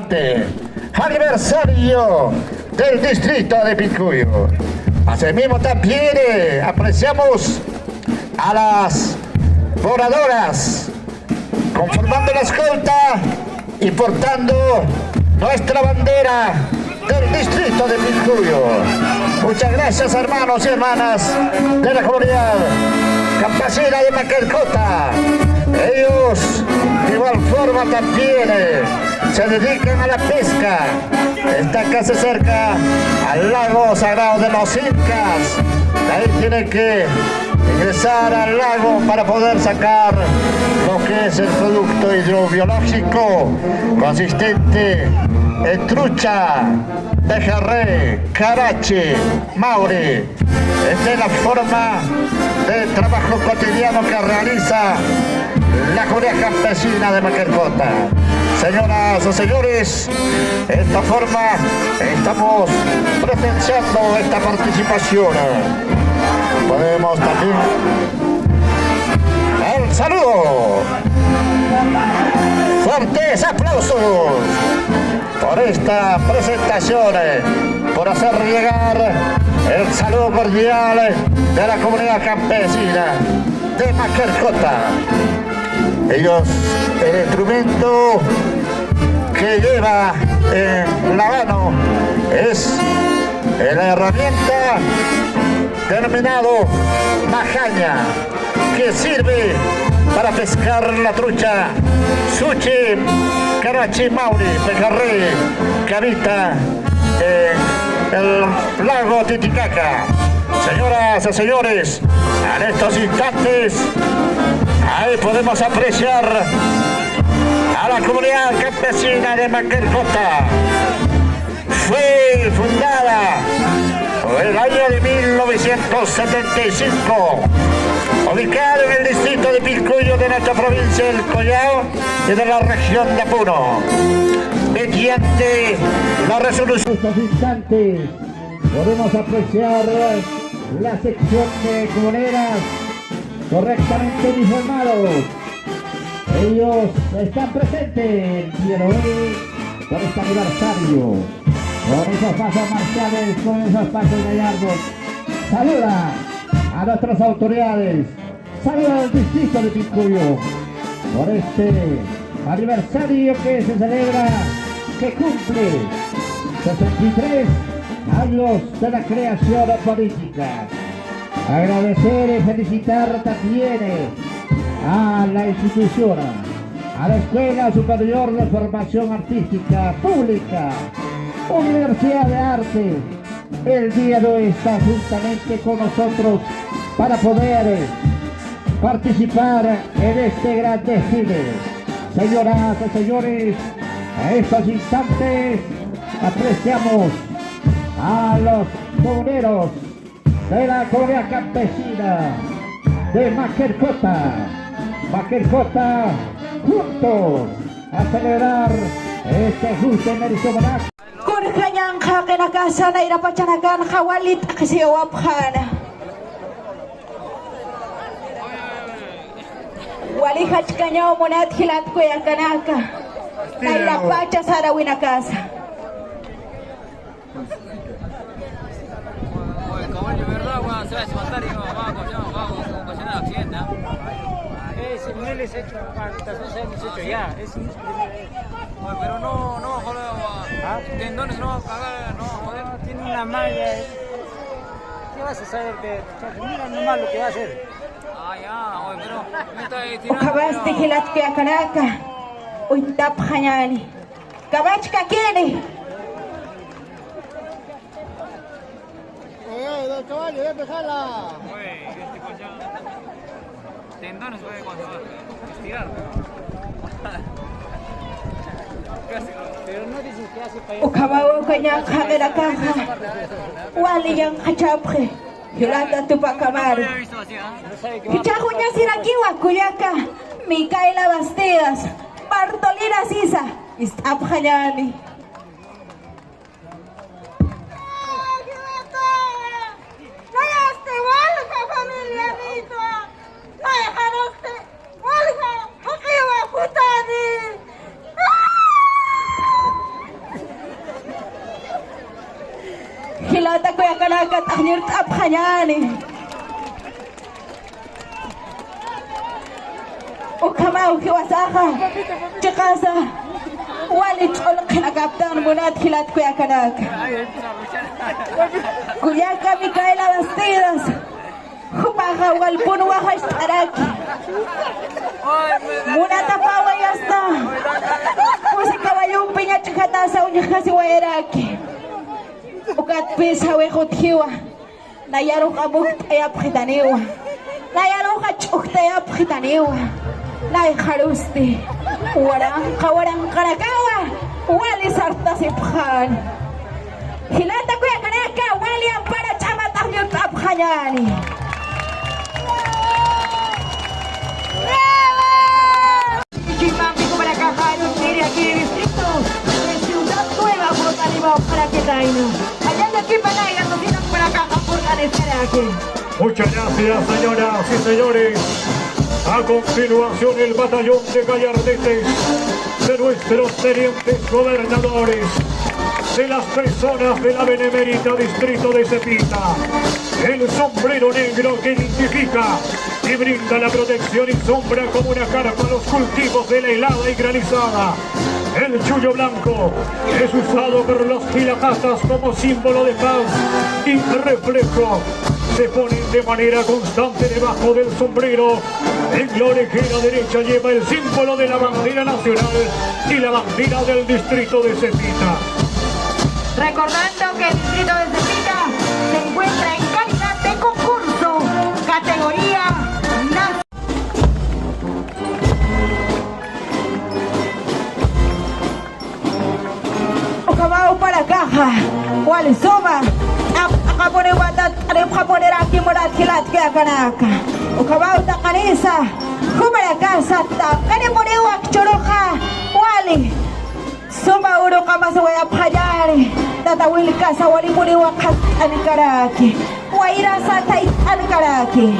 importante aniversario del distrito de Pilcuyo. Asimismo también apreciamos a las moradoras conformando la escolta y portando nuestra bandera del distrito de Pilcuyo. Muchas gracias, hermanos y hermanas de la comunidad campesina de Maquercota. Ellos de igual forma también se dedican a la pesca. Está casi cerca al lago sagrado de los Incas. De ahí tienen que ingresar al lago para poder sacar lo que es el producto hidrobiológico consistente en trucha, pejerrey, carache, maure. Esta es la forma de trabajo cotidiano que realiza la comunidad campesina de Maquercota. Señoras y señores, de esta forma estamos presenciando esta participación. Podemos también el saludo. Fuertes aplausos por esta presentación, por hacer llegar el saludo cordial de la comunidad campesina de Maquercota. Ellos, el instrumento que lleva en la mano es la herramienta denominado majaña, que sirve para pescar la trucha, suchi, carachi, mauri, pejerrey, que habita en el lago Titicaca. Señoras y señores, en estos instantes ahí podemos apreciar a la comunidad campesina de Maquercota. Fue fundada en el año de 1975, ubicada en el distrito de Pilcuyo de nuestra provincia del Collao y de la región de Puno. Mediante la resolución. En estos instantes podemos apreciar la sección de comuneras correctamente uniformados. Ellos están presentes el día de hoy por este aniversario, con esos pasos marciales, con esos pasos gallardos. Saluda a nuestras autoridades, saluda al distrito de Pilcuyo por este aniversario que se celebra, que cumple 63 años de la creación política. Agradecer y felicitar también a la institución, a la Escuela Superior de Formación Artística Pública, Universidad de Arte. El día de hoy está juntamente con nosotros para poder participar en este gran desfile. Señoras y señores, a estos instantes apreciamos a los comuneros de la comunidad campesina de Maquercota. Maquercota, juntos a celebrar este justo y merecido homenaje. Kurkanyang kakinakasan ay napachanagan kawalit kasi waphan. Wali hachkanyaw munat hilat ko yung kanaka. Nailapacha sa rawin na casa. Caballo, ¿verdad? Bueno, se va a desmontar y va a ocasionar accidente, ¿no? Es mil es hecho, hemos hecho ya. Pero no, joder, tendones no va a cagar, no, joder. Tiene una malla. ¿Qué vas a saber de mira nomás lo que va a hacer? Ah, ya, oye, pero me está tirando. Ukabasti hilat ko yung kanaka. Uy, tapkanyani. Kabach ka kini. Del caballo, ya dejala. Tendones puede estirar. Pero no dicen que hace para Ukabaw ko niyang kakinakaha. Wali yung kachapre. Hilata tu pa kamari. Hichajo niya sirakiwa kuyaka. Micaela Bastidas. Bartolina Sisa. Istapkanyani. hilata ko yung kanakat ang nirtap kanyani. Ukamaw kiwasaka, chikasa, walit olok kinakaptan muna at hilat ko yung kanak. Kuya kami kaila Bastidas, humakawal puno wakas taraki. Muna tapawayas na, kusi kawayong pinyachikata sa unya kasi wairaki. Ukat pisa wekot hiwa, nayaro ka buktayap kitaniwa, nayaro ka chuktayap kitaniwa. Nay harusti, warang kanakawa, wali sarta siphan. Hilata ko yung kanaka, wali ang para chamat ang yung tapkanyani. Chimampi ko para kakanong diri aquí en distrito de Ciudad Nueva por Talibao para que taino. Allá de aquí para allá nos tienen para kakapurkan estar aquí. Muchas gracias, señoras y señores. A continuación, el batallón de gallardetes de nuestros tenientes gobernadores, de las personas de la benemérita distrito de Cepita. El sombrero negro que identifica y brinda la protección y sombra como una carpa a los cultivos de la helada y granizada. El chullo blanco es usado por los gilacatas como símbolo de paz y reflejo. Se ponen de manera constante debajo del sombrero. En la orejera derecha lleva el símbolo de la bandera nacional y la bandera del distrito de Cepita. Recordando que el distrito de Cepita se encuentra en calidad de concurso, categoría nacional. Ukabao para caja, wali soma. Akapone watat, akapone raki murat hilat kaya kanaka. Ukabao ta kanisa, kumara kasa ta, kanipone wak churuka, wali. Suma uro kama sa waya pajari, tatawil ka sa wali muni wakat anikaraki, waira sa tait anikaraki.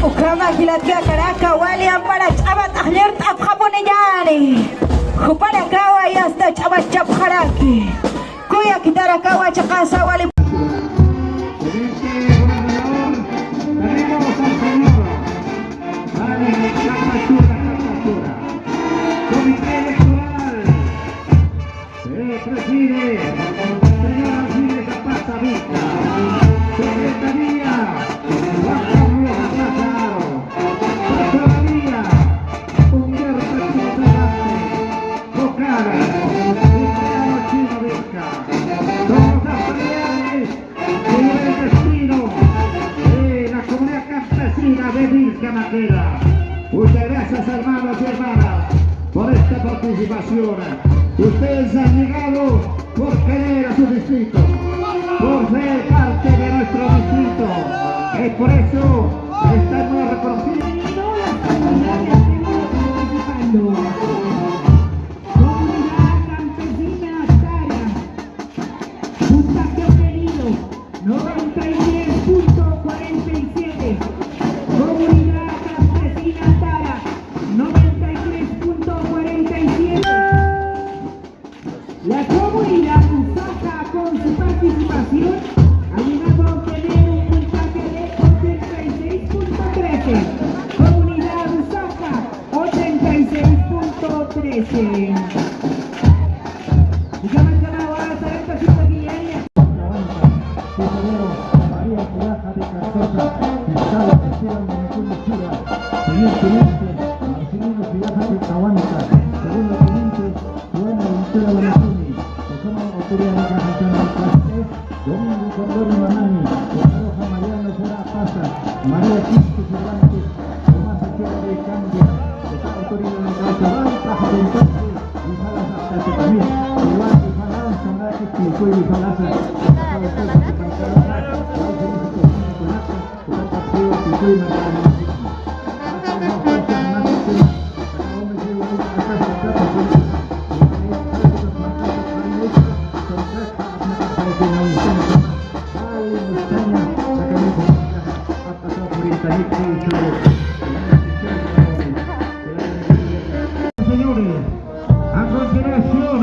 Ukama hilatga karaka wali ampara chabat ahlirt apkapone jani. Kupana kawa yasta chabat chapkaraki. Kuya kitara kawa chakasa wali. Preside, señora Silvia Zapata Vista, Secretaría, Juan Carlos Lázaro, Tesorería, Humberto Chizarate, Cocara, Emiliano Chino Vizca, todos los familiares que llevan el destino de la comunidad campesina de Vizca Maqueda. Muchas gracias, hermanos y hermanas, por esta participación. Ustedes han llegado por querer a su distrito, por ser parte de nuestro distrito. Es por eso están muy reconocidos. Comunidad campesina Tara, Gustavo querido, 93.47. Comunidad campesina Tara, 93.47. La comunidad Usaca, con su participación, ha llegado a obtener un puntaje de 86.13. Comunidad Usaca, 86.13. Digamos que ahora a esta cita guiaria. María Curaja de Carcosa, fiscal oficial de Municipio, señor teniente, Marcelino Curaja de Cahuanca, segundo teniente, Juana Montero Barazuni, persona autoridad de Cajatán del Pastel, Domingo Cordero Manani, Roja Mariano Sora Pasa, María Quispe Cervantes, Tomás Achero Señores, a continuación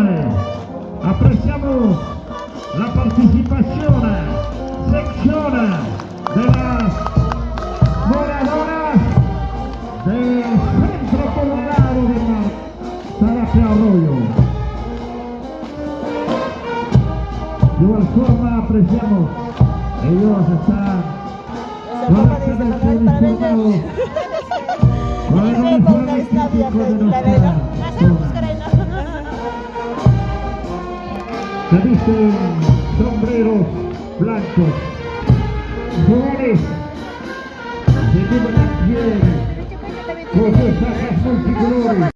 apreciamos la participación sección de las moradoras del Centro Colorado de Zarape Arroyo. De igual forma apreciamos, ellos están uniformados con el uniforme típico de nuestra zona. Se visten sombreros blancos, jóvenes se llevan a pie con sus fajas multicolores.